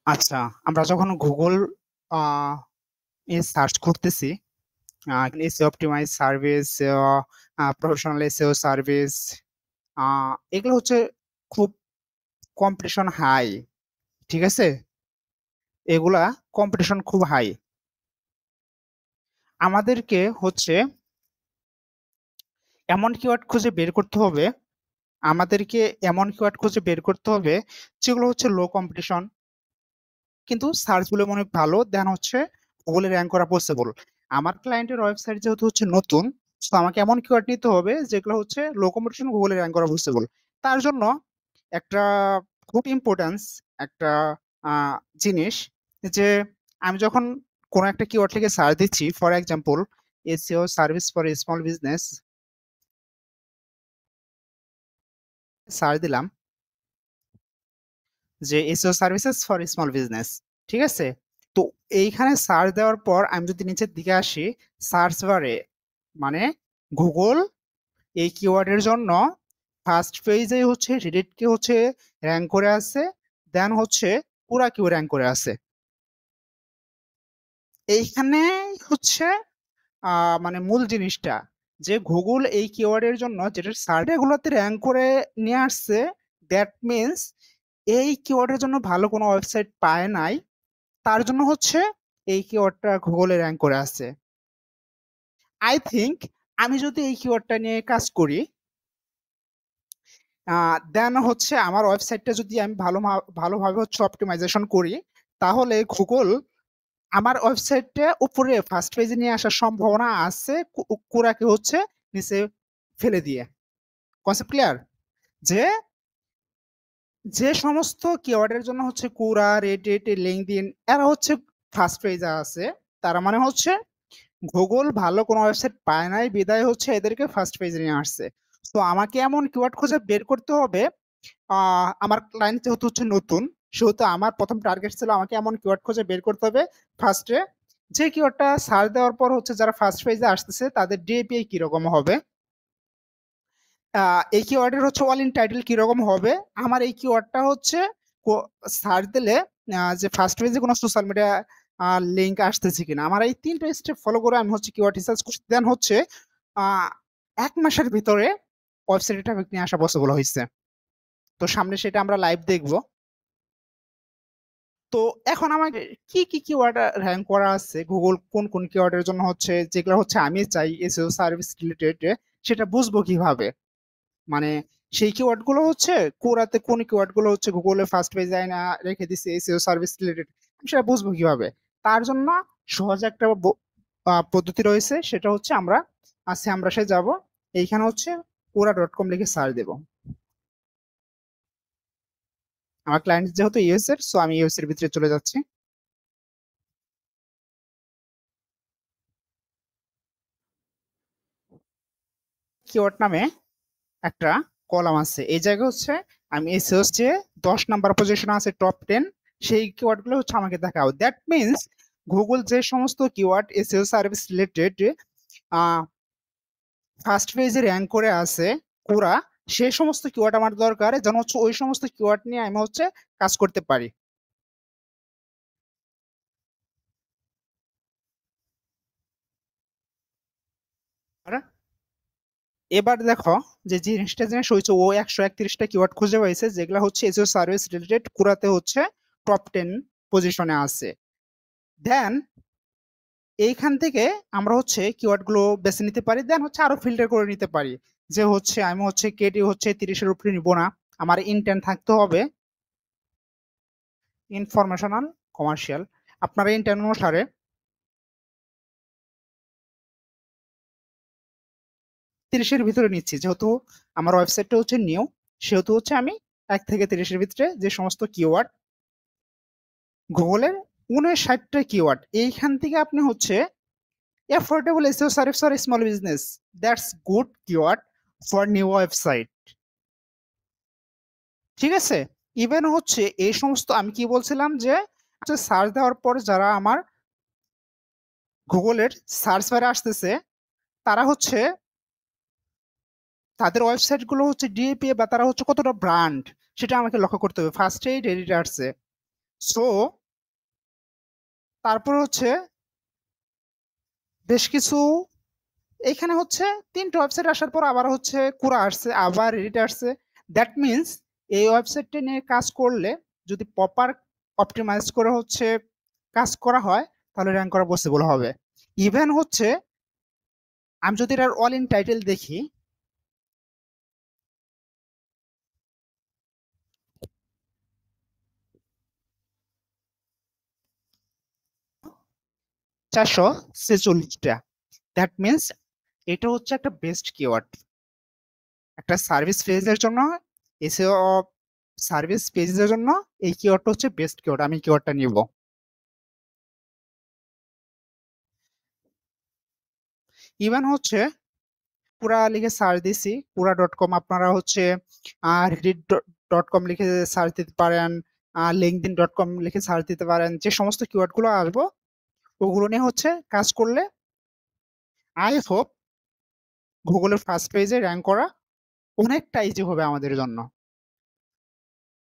আচ্ছা, আমরা যখন গুগল এ সার্চ করতেছি, SEO optimise service, professional SEO service, এগুলো হচ্ছে খুব কম্পিটিশন হাই। ঠিক আছে, এগুলা কম্পিটিশন খুব হাই। আমাদেরকে হচ্ছে এমন কিওয়ার্ড খুঁজে বের করতে হবে, আমাদেরকে এমন কিওয়ার্ড খুঁজে বের করতে হবে যেগুলো হচ্ছে লো কম্পিটিশন, কিন্তু সার্চ গুলো অনেক ভালো, দেন হচ্ছে গুগলে র্যাঙ্ক করা পসিবল। আমার ক্লায়েন্টের ওয়েবসাইট যেহেতু হচ্ছে নতুন, তো আমাকে এমন কিওয়ার্ড নিতে হবে যেগুলো হচ্ছে লো কম্পিটিশন, গুগলে র্যাঙ্ক করা পসিবল। তার জন্য একটা খুব ইম্পর্টেন্স একটা আহ, জিনিস, যে আমি যখন কোনো একটা কিওয়ার্ড থেকে সার্চ দিচ্ছি, for example SEO service for small business search দিলাম, যে SEO services for small business. ঠিক আছে, তো এইখানে সার্চ দেওয়ার পর আমি যদি নিচের দিকে আসি, সার্চ বারে মানে গুগল এই কিওয়ার্ডের জন্য ফার্স্ট পেজে হচ্ছে রেডিটকে হচ্ছে র্যাঙ্ক করে আছে, দেন হচ্ছে পুরা কিউ র্যাঙ্ক করে আছে। এইখানে হচ্ছে মানে মূল জিনিসটা, যে গুগল এই কিওয়ার্ডের জন্য যেটা সার্ভে গুলোতে র্যাঙ্ক করে নিয়ে আসছে, দ্যাট মিনস এই কিওয়ার্ডের জন্য ভালো কোনো ওয়েবসাইট পায় নাই, তার জন্য হচ্ছে এই কিওয়ার্ডটা গুগলে র্যাঙ্ক করে আছে। আই থিংক আমি যদি এই কিওয়ার্ডটা নিয়ে কাজ করি, দেন হচ্ছে আমার ওয়েবসাইটটা যদি আমি ভালোভাবে হচ্ছে অপটিমাইজেশন করি, তাহলে গুগল আমার ওয়েবসাইটটা উপরে ফার্স্ট পেজে নিয়ে আসার সম্ভাবনা আছে, কুরাকে হচ্ছে নিচে ফেলে দিয়ে। Concept clear? যে যে সমস্ত কিওয়ার্ডের জন্য হচ্ছে কুরা, রেডিট, লিঙ্কডইন এরা হচ্ছে ফার্স্ট পেজে আছে, তার মানে হচ্ছে গুগল ভালো কোনো ওয়েবসাইট পায় নাই বিদায় হচ্ছে এদেরকে ফার্স্ট পেজে নিয়ে আসছে। তো আমাকে এমন কিওয়ার্ড খুঁজে বের করতে হবে, আমার ক্লায়েন্ট যেহেতু হচ্ছে নতুন, সেহেতু আমার প্রথম টার্গেট ছিল আমাকে এমন কিওয়ার্ড খুঁজে বের করতে হবে ফার্স্টে, যে কিওয়ার্ডটা সার্চ দেওয়ার পর হচ্ছে যারা ফার্স্ট পেজে আসতেছে তাদের ডিএপিআই কিরকম হবে, এই কিওয়ার্ডের হচ্ছে অল ইন টাইটেল কিরকম হবে, আমার এই কিওয়ার্ডটা হচ্ছে সার্চ দিলে যে ফার্স্ট পেজে কোনো সোশ্যাল মিডিয়া লিঙ্ক আসতেছে কিনা, আমার এই তিনটা স্টেপ ফলো করে আমি হচ্ছে কিওয়ার্ড রিসার্চ করছি, দেন হচ্ছে আহ, 1 মাসের ভিতরে ওয়েবসাইটে ট্রাফিক নিয়ে আসা পসিবল হয়েছে। তো সামনে সেটা আমরা লাইভ দেখবো। তো এখন আমাকে কি কি কিওয়ার্ড র্যাঙ্ক করা আছে, গুগল কোন কোন কিওয়ার্ডের জন্য হচ্ছে, যেগুলো হচ্ছে আমি চাই এসইও সার্ভিস রিলেটেড, সেটা বুঝবো কিভাবে? মানে সেই কিওয়ার্ড গুলো হচ্ছে কোরাতে কোন কিওয়ার্ড গুলো হচ্ছে গুগলে ফার্স্ট পেজে না রেখে দিছে এসইও সার্ভিস রিলেটেড, সেটা বুঝবো কিভাবে? তার জন্য সহজ একটা পদ্ধতি রয়েছে, সেটা হচ্ছে আমরা সে যাব, এইখানে হচ্ছে কোরা.com লিখে সার্চ দেবো। আমার ক্লায়েন্ট যেহেতু ইউএস এর, সো আমি ইউএস এর ভিতরে চলে যাচ্ছি। কিওয়ার্ড নামে একটা কলাম আছে, এই জায়গায় হচ্ছে আমি এসএস যে 10 নাম্বার পজিশন আছে টপ 10, সেই কিওয়ার্ড গুলো হচ্ছে আমাকে দেখাও। দ্যাট মিনস গুগল যে সমস্ত keyword SEO service related first পেজে র্যাঙ্ক করে আছে পুরা, সেই সমস্ত কিওয়ার্ড আমার দরকার, যেন হচ্ছে ওই সমস্ত কিওয়ার্ড নিয়ে আমি হচ্ছে কাজ করতে পারি। আর এবার দেখো, যে জিনিসটা জিনিস হয়েছে, ও 131টা কিওয়ার্ড খুঁজে পাইছে যেগুলো হচ্ছে এসইও সার্ভিস রিলেটেড, পুরাতে হচ্ছে টপ 10 পজিশনে আছে। দেন এইখান থেকে আমরা হচ্ছে কিওয়ার্ড গুলো বেছে নিতে পারি, দেন হচ্ছে আরো ফিল্টার করে নিতে পারি, যে হচ্ছে আমি হচ্ছে কেটি হচ্ছে 30-এর উপরে নিব না, আমার ইন্টেন্ট থাকতে হবে ইনফরমেশনাল কমার্শিয়াল। আপনারা ইন্টেন্ট অনুসারে 30-এর ভিতরে নিচ্ছি, যেহেতু আমার ওয়েবসাইটটা হচ্ছে নিউ, সেহেতু হচ্ছে আমি 1 থেকে 30-এর ভিতরে যে সমস্ত কিওয়ার্ড গুগলের 59টা কিওয়ার্ড, এইখান থেকে আপনি হচ্ছে affordable SEO service for small business, that's good keyword for new website. ঠিক আছে, ইভেন হচ্ছে এই সমস্ত আমি কি বলছিলাম, যে সার্চ দেওয়ার পর যারা আমার গুগলের সার্চ বারে আসতেছে, তারা হচ্ছে তাদের ওয়েবসাইট গুলো হচ্ছে ডিএপিএ বা তারা হচ্ছে কতটা ব্র্যান্ড, সেটা আমাকে লক্ষ্য করতে হবে। ফার্স্টেই রেডিট আসছে, সো তারপর হচ্ছে বেশ কিছু এখানে হচ্ছে ৩ টা ওয়েবসাইট আসার পর আবার হচ্ছে কুরা আসছে, আবার রেডিট আসছে। দ্যাট মিনস এই ওয়েবসাইটটা নিয়ে কাজ করলে যদি প্রপার অপটিমাইজ করে হচ্ছে কাজ করা হয় তাহলে র‍্যাঙ্ক করা পসিবল হবে। ইভেন হচ্ছে আমি যদি এটার অল ইন টাইটেল দেখি, চারশো ছেচল্লিশটা। দ্যাট মিনস এটা হচ্ছে একটা বেস্ট কিওয়ার্ড একটা সার্ভিস পেজের জন্য। এসইও সার্ভিস পেজের জন্য এই কিওয়ার্ডটা হচ্ছে বেস্ট কিওয়ার্ড, আমি কিওয়ার্ডটা নিব। ইভেন হচ্ছে পুরা লিখে সার্চ দিছি, পুরা.com, আপনারা হচ্ছে reddit.com লিখে সার্চ দিতে পারেন, linkedin.com লিখে সার্চ দিতে পারেন। যে সমস্ত কিওয়ার্ড গুলো আসবো ওগুলো নিয়ে হচ্ছে কাজ করলে আই হোপ গুগলের ফার্স্ট পেজে র‍্যাঙ্ক করা অনেকটা ইজি হবে আমাদের জন্য।